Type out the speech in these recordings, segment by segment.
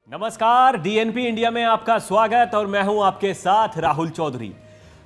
नमस्कार, DNP India में आपका स्वागत और मैं हूं आपके साथ राहुल चौधरी।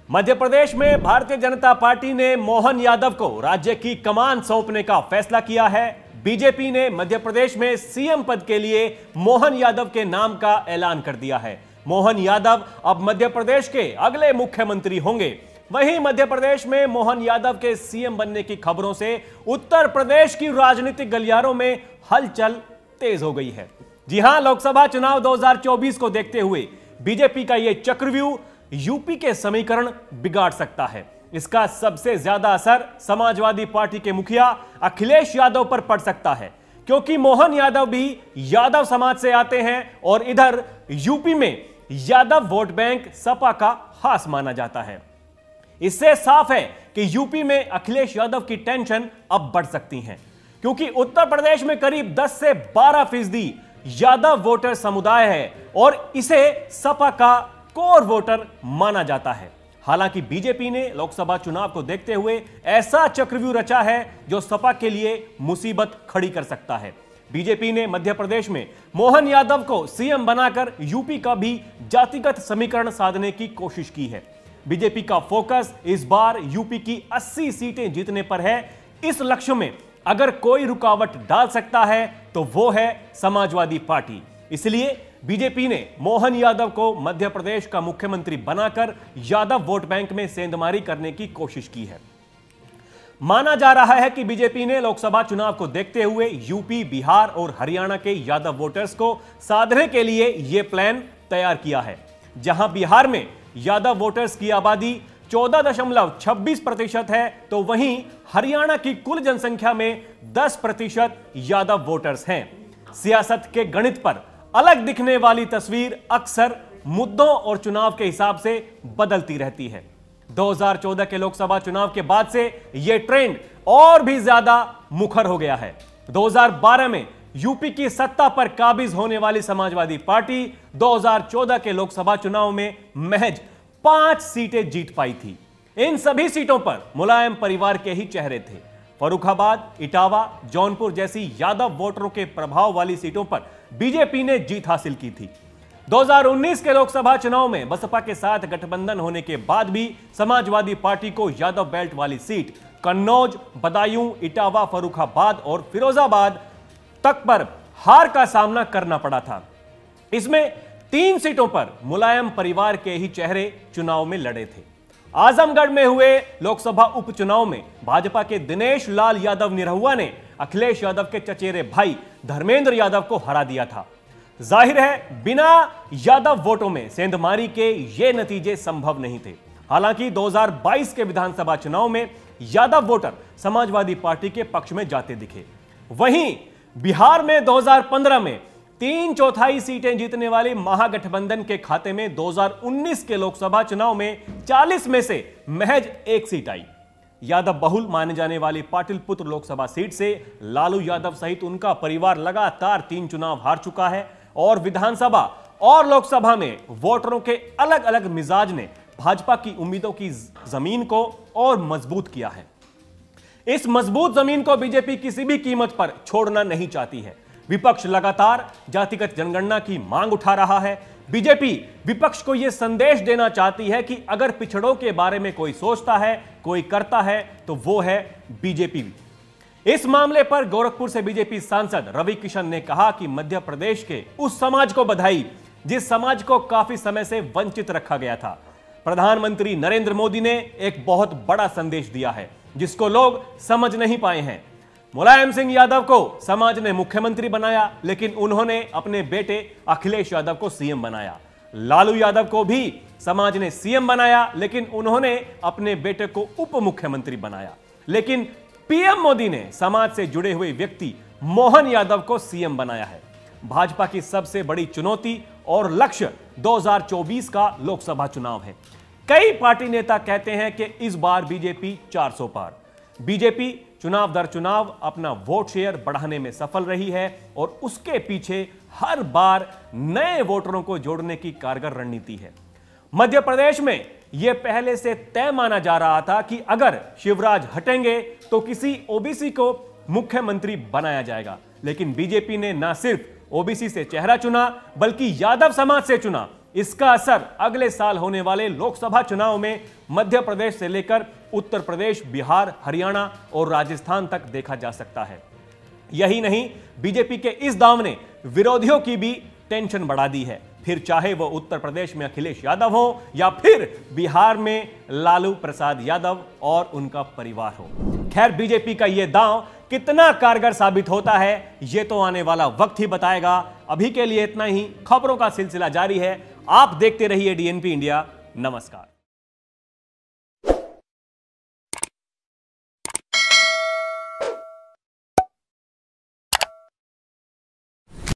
मध्य प्रदेश में भारतीय जनता पार्टी ने मोहन यादव को राज्य की कमान सौंपने का फैसला किया है। बीजेपी ने मध्य प्रदेश में सीएम पद के लिए मोहन यादव के नाम का ऐलान कर दिया है। मोहन यादव अब मध्य प्रदेश के अगले मुख्यमंत्री होंगे। वहीं मध्य प्रदेश में मोहन यादव के सीएम बनने की खबरों से उत्तर प्रदेश की राजनीतिक गलियारों में हलचल तेज हो गई है। जी हां, लोकसभा चुनाव 2024 को देखते हुए बीजेपी का यह चक्रव्यूह यूपी के समीकरण बिगाड़ सकता है। इसका सबसे ज्यादा असर समाजवादी पार्टी के मुखिया अखिलेश यादव पर पड़ सकता है, क्योंकि मोहन यादव भी यादव समाज से आते हैं और इधर यूपी में यादव वोट बैंक सपा का खास माना जाता है। इससे साफ है कि यूपी में अखिलेश यादव की टेंशन अब बढ़ सकती है, क्योंकि उत्तर प्रदेश में करीब 10 से 12% यादव वोटर समुदाय है और इसे सपा का कोर वोटर माना जाता है। हालांकि बीजेपी ने लोकसभा चुनाव को देखते हुए ऐसा चक्रव्यूह रचा है जो सपा के लिए मुसीबत खड़ी कर सकता है। बीजेपी ने मध्य प्रदेश में मोहन यादव को सीएम बनाकर यूपी का भी जातिगत समीकरण साधने की कोशिश की है। बीजेपी का फोकस इस बार यूपी की 80 सीटें जीतने पर है। इस लक्ष्य में अगर कोई रुकावट डाल सकता है तो वो है समाजवादी पार्टी। इसलिए बीजेपी ने मोहन यादव को मध्य प्रदेश का मुख्यमंत्री बनाकर यादव वोट बैंक में सेंधमारी करने की कोशिश की है। माना जा रहा है कि बीजेपी ने लोकसभा चुनाव को देखते हुए यूपी, बिहार और हरियाणा के यादव वोटर्स को साधने के लिए यह प्लान तैयार किया है। जहां बिहार में यादव वोटर्स की आबादी 14.26% है, तो वहीं हरियाणा की कुल जनसंख्या में 10% यादव वोटर्स हैं। सियासत के गणित पर अलग दिखने वाली तस्वीर अक्सर मुद्दों और चुनाव के हिसाब से बदलती रहती है। 2014 के लोकसभा चुनाव के बाद से यह ट्रेंड और भी ज्यादा मुखर हो गया है। 2012 में यूपी की सत्ता पर काबिज होने वाली समाजवादी पार्टी 2014 के लोकसभा चुनाव में महज 5 सीटें जीत पाई थी। इन सभी सीटों पर मुलायम परिवार के ही चेहरे थे। फर्रुखाबाद, इटावा, जौनपुर जैसी यादव वोटरों के प्रभाव वाली सीटों पर बीजेपी ने जीत हासिल की थी। 2019 के लोकसभा चुनाव में बसपा के साथ गठबंधन होने के बाद भी समाजवादी पार्टी को यादव बेल्ट वाली सीट कन्नौज, बदायूं, इटावा, फर्रुखाबाद और फिरोजाबाद तक पर हार का सामना करना पड़ा था। इसमें 3 सीटों पर मुलायम परिवार के ही चेहरे चुनाव में लड़े थे। आजमगढ़ में हुए लोकसभा उपचुनाव में भाजपा के दिनेश लाल यादव निरहुआ ने अखिलेश यादव के चचेरे भाई धर्मेंद्र यादव को हरा दिया था। जाहिर है, बिना यादव वोटों में सेंधमारी के ये नतीजे संभव नहीं थे। हालांकि 2022 के विधानसभा चुनाव में यादव वोटर समाजवादी पार्टी के पक्ष में जाते दिखे। वहीं बिहार में 2015 में 3/4 सीटें जीतने वाली महागठबंधन के खाते में 2019 के लोकसभा चुनाव में 40 में से महज 1 सीट आई। यादव बहुल माने जाने वाली पाटलिपुत्र लोकसभा सीट से लालू यादव सहित उनका परिवार लगातार 3 चुनाव हार चुका है और विधानसभा और लोकसभा में वोटरों के अलग अलग मिजाज ने भाजपा की उम्मीदों की जमीन को और मजबूत किया है। इस मजबूत जमीन को बीजेपी किसी भी कीमत पर छोड़ना नहीं चाहती है। विपक्ष लगातार जातिगत जनगणना की मांग उठा रहा है। बीजेपी विपक्ष को यह संदेश देना चाहती है कि अगर पिछड़ों के बारे में कोई सोचता है, कोई करता है, तो वो है बीजेपी। इस मामले पर गोरखपुर से बीजेपी सांसद रवि किशन ने कहा कि मध्य प्रदेश के उस समाज को बधाई जिस समाज को काफी समय से वंचित रखा गया था। प्रधानमंत्री नरेंद्र मोदी ने एक बहुत बड़ा संदेश दिया है जिसको लोग समझ नहीं पाए हैं। मुलायम सिंह यादव को समाज ने मुख्यमंत्री बनाया, लेकिन उन्होंने अपने बेटे अखिलेश यादव को सीएम बनाया। लालू यादव को भी समाज ने सीएम बनाया, लेकिन उन्होंने अपने बेटे को उप मुख्यमंत्री बनाया। लेकिन पीएम मोदी ने समाज से जुड़े हुए व्यक्ति मोहन यादव को सीएम बनाया है। भाजपा की सबसे बड़ी चुनौती और लक्ष्य 2024 का लोकसभा चुनाव है। कई पार्टी नेता कहते हैं कि इस बार बीजेपी 400 पार। बीजेपी चुनाव दर चुनाव अपना वोट शेयर बढ़ाने में सफल रही है और उसके पीछे हर बार नए वोटरों को जोड़ने की कारगर रणनीति है। मध्य प्रदेश में यह पहले से तय माना जा रहा था कि अगर शिवराज हटेंगे तो किसी ओबीसी को मुख्यमंत्री बनाया जाएगा, लेकिन बीजेपी ने न सिर्फ ओबीसी से चेहरा चुना बल्कि यादव समाज से चुना। इसका असर अगले साल होने वाले लोकसभा चुनाव में मध्य प्रदेश से लेकर उत्तर प्रदेश, बिहार, हरियाणा और राजस्थान तक देखा जा सकता है। यही नहीं, बीजेपी के इस दांव ने विरोधियों की भी टेंशन बढ़ा दी है, फिर चाहे वो उत्तर प्रदेश में अखिलेश यादव हो या फिर बिहार में लालू प्रसाद यादव और उनका परिवार हो। खैर, बीजेपी का यह दांव कितना कारगर साबित होता है यह तो आने वाला वक्त ही बताएगा। अभी के लिए इतना ही। खबरों का सिलसिला जारी है। आप देखते रहिए डीएनपी इंडिया। नमस्कार।